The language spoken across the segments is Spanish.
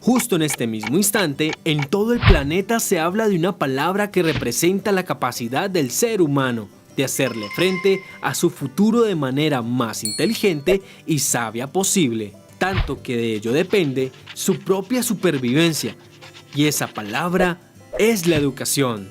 Justo en este mismo instante, en todo el planeta se habla de una palabra que representa la capacidad del ser humano de hacerle frente a su futuro de manera más inteligente y sabia posible, tanto que de ello depende su propia supervivencia. Y esa palabra es la educación.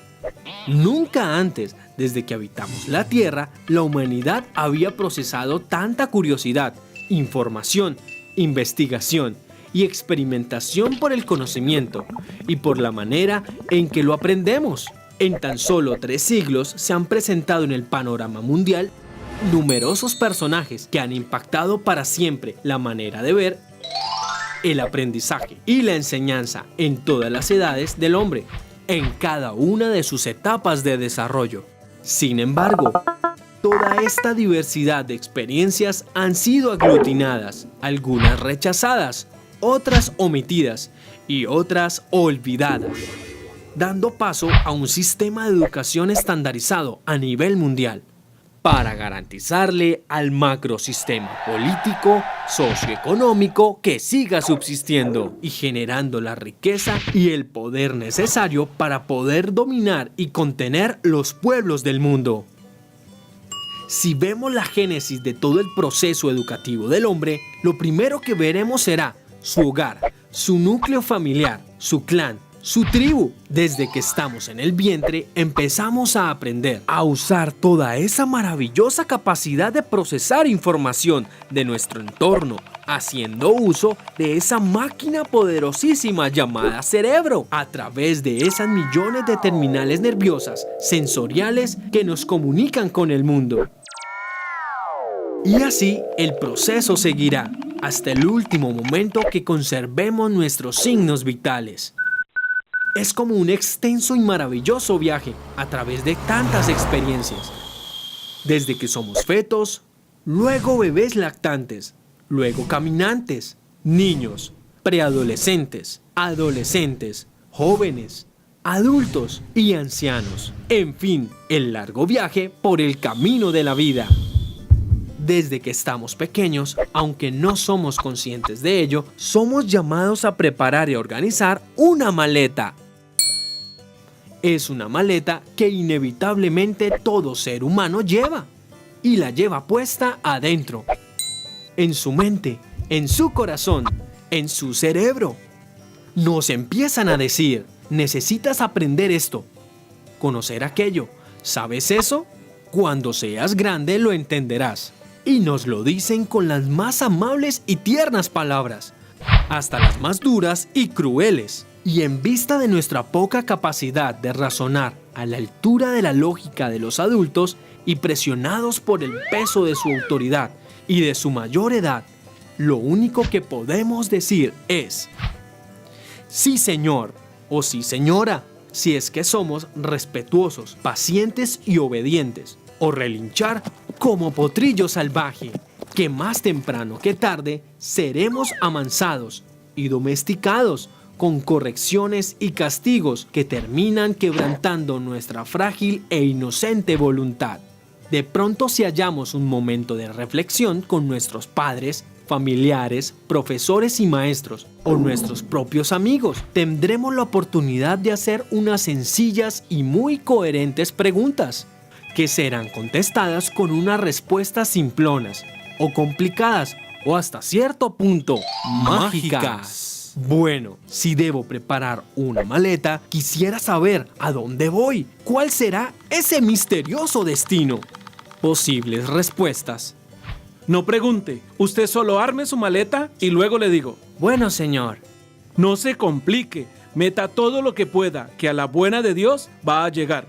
Nunca antes, desde que habitamos la Tierra, la humanidad había procesado tanta curiosidad, información, investigación y experimentación por el conocimiento y por la manera en que lo aprendemos. En tan solo 3 siglos se han presentado en el panorama mundial numerosos personajes que han impactado para siempre la manera de ver el aprendizaje y la enseñanza en todas las edades del hombre, en cada una de sus etapas de desarrollo. Sin embargo, toda esta diversidad de experiencias han sido aglutinadas, algunas rechazadas, otras omitidas y otras olvidadas, dando paso a un sistema de educación estandarizado a nivel mundial para garantizarle al macrosistema político, socioeconómico que siga subsistiendo y generando la riqueza y el poder necesario para poder dominar y contener los pueblos del mundo. Si vemos la génesis de todo el proceso educativo del hombre, lo primero que veremos será su hogar, su núcleo familiar, su clan, su tribu. Desde que estamos en el vientre, empezamos a aprender a usar toda esa maravillosa capacidad de procesar información de nuestro entorno, haciendo uso de esa máquina poderosísima llamada cerebro, a través de esas millones de terminales nerviosas, sensoriales que nos comunican con el mundo. Y así el proceso seguirá hasta el último momento que conservemos nuestros signos vitales. Es como un extenso y maravilloso viaje a través de tantas experiencias. Desde que somos fetos, luego bebés lactantes, luego caminantes, niños, preadolescentes, adolescentes, jóvenes, adultos y ancianos. En fin, el largo viaje por el camino de la vida. Desde que estamos pequeños, aunque no somos conscientes de ello, somos llamados a preparar y organizar una maleta. Es una maleta que inevitablemente todo ser humano lleva, y la lleva puesta adentro, en su mente, en su corazón, en su cerebro. Nos empiezan a decir: necesitas aprender esto, conocer aquello, ¿sabes eso? Cuando seas grande lo entenderás. Y nos lo dicen con las más amables y tiernas palabras, hasta las más duras y crueles. Y en vista de nuestra poca capacidad de razonar a la altura de la lógica de los adultos y presionados por el peso de su autoridad y de su mayor edad, lo único que podemos decir es: sí, señor, o sí, señora, si es que somos respetuosos, pacientes y obedientes, o relinchar como potrillo salvaje, que más temprano que tarde seremos amansados y domesticados con correcciones y castigos que terminan quebrantando nuestra frágil e inocente voluntad. De pronto, si hallamos un momento de reflexión con nuestros padres, familiares, profesores y maestros, o nuestros propios amigos, tendremos la oportunidad de hacer unas sencillas y muy coherentes preguntas, que serán contestadas con unas respuestas simplonas, o complicadas, o hasta cierto punto mágicas. Bueno, si debo preparar una maleta, quisiera saber a dónde voy. ¿Cuál será ese misterioso destino? Posibles respuestas. No pregunte, usted solo arme su maleta y luego le digo: bueno, señor. No se complique, meta todo lo que pueda, que a la buena de Dios va a llegar.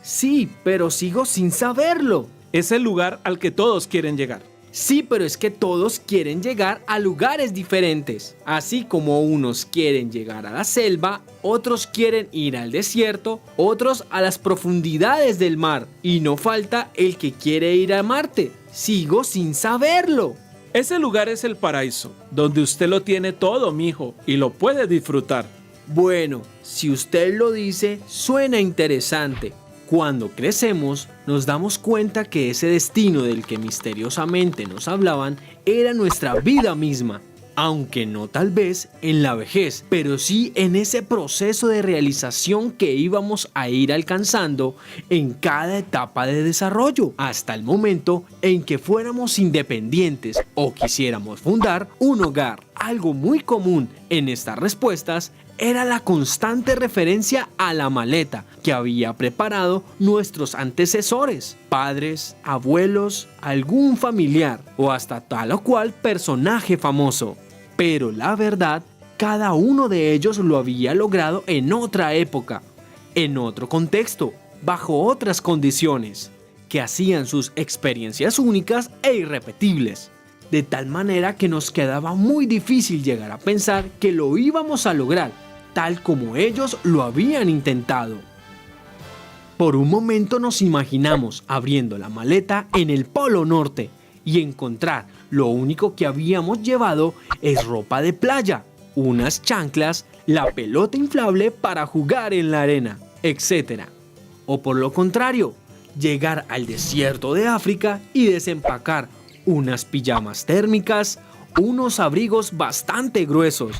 Sí, pero sigo sin saberlo. Es el lugar al que todos quieren llegar. Sí, pero es que todos quieren llegar a lugares diferentes. Así como unos quieren llegar a la selva, otros quieren ir al desierto, otros a las profundidades del mar. Y no falta el que quiere ir a Marte. Sigo sin saberlo. Ese lugar es el paraíso, donde usted lo tiene todo, mijo, y lo puede disfrutar. Bueno, si usted lo dice, suena interesante. Cuando crecemos, nos damos cuenta que ese destino del que misteriosamente nos hablaban era nuestra vida misma. aunque no tal vez en la vejez, pero sí en ese proceso de realización que íbamos a ir alcanzando en cada etapa de desarrollo, hasta el momento en que fuéramos independientes o quisiéramos fundar un hogar. Algo muy común en estas respuestas era la constante referencia a la maleta que había preparado nuestros antecesores, padres, abuelos, algún familiar o hasta tal o cual personaje famoso. Pero la verdad, cada uno de ellos lo había logrado en otra época, en otro contexto, bajo otras condiciones, que hacían sus experiencias únicas e irrepetibles. De tal manera que nos quedaba muy difícil llegar a pensar que lo íbamos a lograr, tal como ellos lo habían intentado. Por un momento nos imaginamos abriendo la maleta en el Polo Norte y encontrar lo único que habíamos llevado es ropa de playa, unas chanclas, la pelota inflable para jugar en la arena, etc. O por lo contrario, llegar al desierto de África y desempacar unas pijamas térmicas, unos abrigos bastante gruesos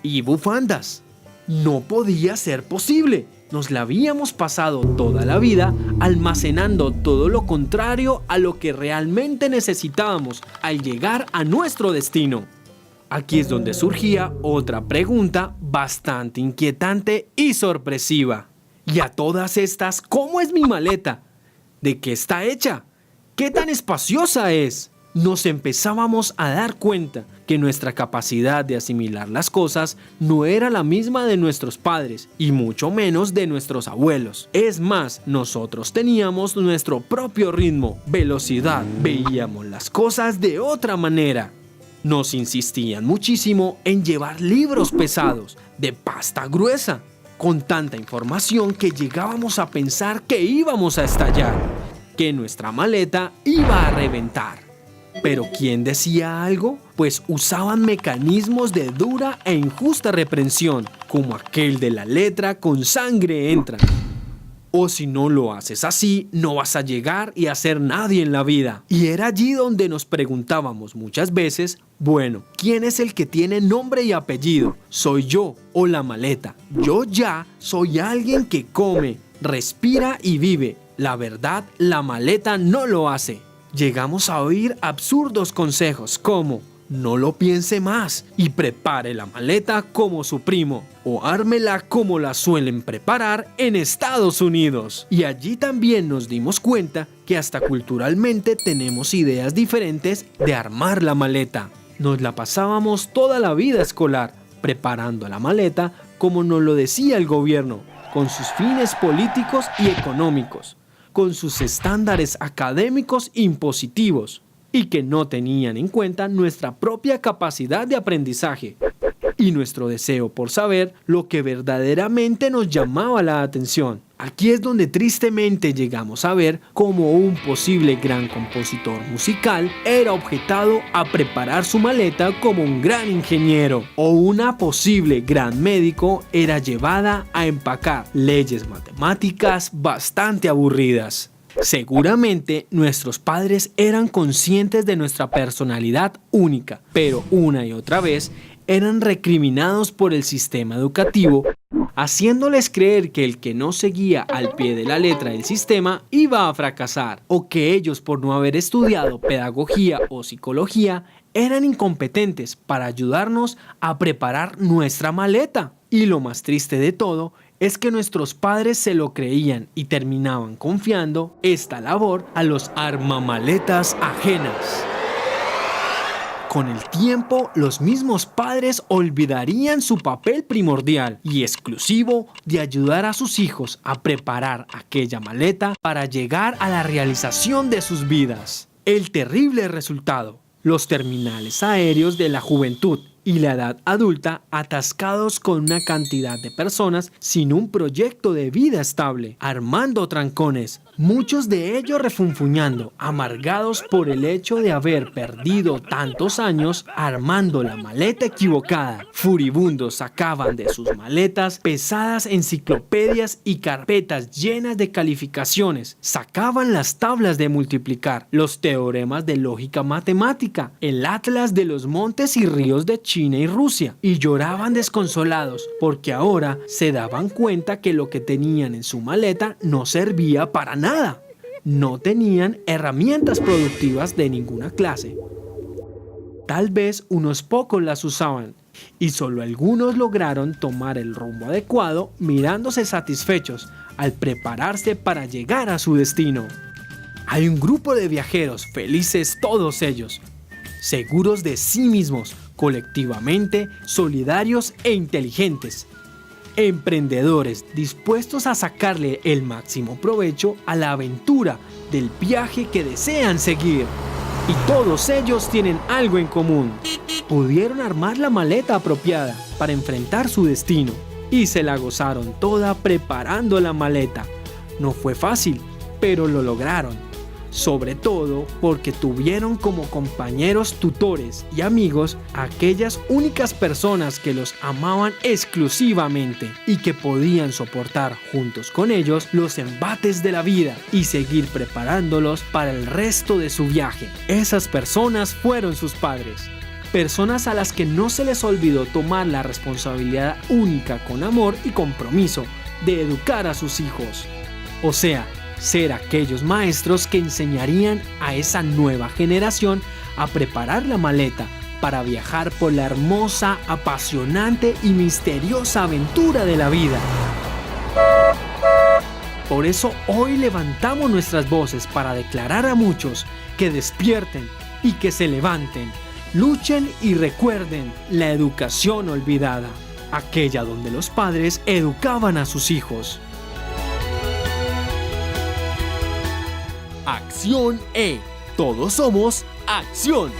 y bufandas. No podía ser posible. Nos la habíamos pasado toda la vida almacenando todo lo contrario a lo que realmente necesitábamos al llegar a nuestro destino. Aquí es donde surgía otra pregunta bastante inquietante y sorpresiva. Y a todas estas, ¿cómo es mi maleta? ¿De qué está hecha? ¿Qué tan espaciosa es? Nos empezábamos a dar cuenta que nuestra capacidad de asimilar las cosas no era la misma de nuestros padres y mucho menos de nuestros abuelos. Es más, nosotros teníamos nuestro propio ritmo, velocidad, veíamos las cosas de otra manera. Nos insistían muchísimo en llevar libros pesados, de pasta gruesa, con tanta información que llegábamos a pensar que íbamos a estallar, que nuestra maleta iba a reventar. ¿Pero quién decía algo? Pues usaban mecanismos de dura e injusta reprensión, como aquel de la letra con sangre entra. O si no lo haces así, no vas a llegar y a ser nadie en la vida. Y era allí donde nos preguntábamos muchas veces, bueno, ¿quién es el que tiene nombre y apellido? ¿Soy yo o la maleta? Yo ya soy alguien que come, respira y vive. La verdad, la maleta no lo hace. Llegamos a oír absurdos consejos como no lo piense más y prepare la maleta como su primo o ármela como la suelen preparar en Estados Unidos. Y allí también nos dimos cuenta que hasta culturalmente tenemos ideas diferentes de armar la maleta. Nos la pasábamos toda la vida escolar preparando la maleta como nos lo decía el gobierno, con sus fines políticos y económicos, con sus estándares académicos impositivos y que no tenían en cuenta nuestra propia capacidad de aprendizaje y nuestro deseo por saber lo que verdaderamente nos llamaba la atención. Aquí es donde tristemente llegamos a ver cómo un posible gran compositor musical era objetado a preparar su maleta como un gran ingeniero, o una posible gran médico era llevada a empacar leyes matemáticas bastante aburridas. Seguramente nuestros padres eran conscientes de nuestra personalidad única, pero una y otra vez eran recriminados por el sistema educativo, haciéndoles creer que el que no seguía al pie de la letra el sistema iba a fracasar, o que ellos, por no haber estudiado pedagogía o psicología, eran incompetentes para ayudarnos a preparar nuestra maleta. Y lo más triste de todo es que nuestros padres se lo creían y terminaban confiando esta labor a los armamaletas ajenas. Con el tiempo, los mismos padres olvidarían su papel primordial y exclusivo de ayudar a sus hijos a preparar aquella maleta para llegar a la realización de sus vidas. El terrible resultado: los terminales aéreos de la juventud y la edad adulta atascados con una cantidad de personas sin un proyecto de vida estable, armando trancones, muchos de ellos refunfuñando, amargados por el hecho de haber perdido tantos años armando la maleta equivocada. Furibundos sacaban de sus maletas pesadas enciclopedias y carpetas llenas de calificaciones. Sacaban las tablas de multiplicar, los teoremas de lógica matemática, el atlas de los montes y ríos de China y Rusia, y lloraban desconsolados porque ahora se daban cuenta que lo que tenían en su maleta no servía para nada. No tenían herramientas productivas de ninguna clase. Tal vez unos pocos las usaban, y solo algunos lograron tomar el rumbo adecuado mirándose satisfechos al prepararse para llegar a su destino. Hay un grupo de viajeros felices todos ellos, seguros de sí mismos, colectivamente solidarios e inteligentes. Emprendedores dispuestos a sacarle el máximo provecho a la aventura del viaje que desean seguir. Y todos ellos tienen algo en común. Pudieron armar la maleta apropiada para enfrentar su destino y se la gozaron toda preparando la maleta. No fue fácil, pero lo lograron. Sobre todo porque tuvieron como compañeros tutores y amigos aquellas únicas personas que los amaban exclusivamente y que podían soportar juntos con ellos los embates de la vida y seguir preparándolos para el resto de su viaje. Esas personas fueron sus padres. Personas a las que no se les olvidó tomar la responsabilidad única con amor y compromiso de educar a sus hijos. O sea, ser aquellos maestros que enseñarían a esa nueva generación a preparar la maleta para viajar por la hermosa, apasionante y misteriosa aventura de la vida. Por eso hoy levantamos nuestras voces para declarar a muchos que despierten y que se levanten, luchen y recuerden la educación olvidada, aquella donde los padres educaban a sus hijos. Acción E. Todos somos acción.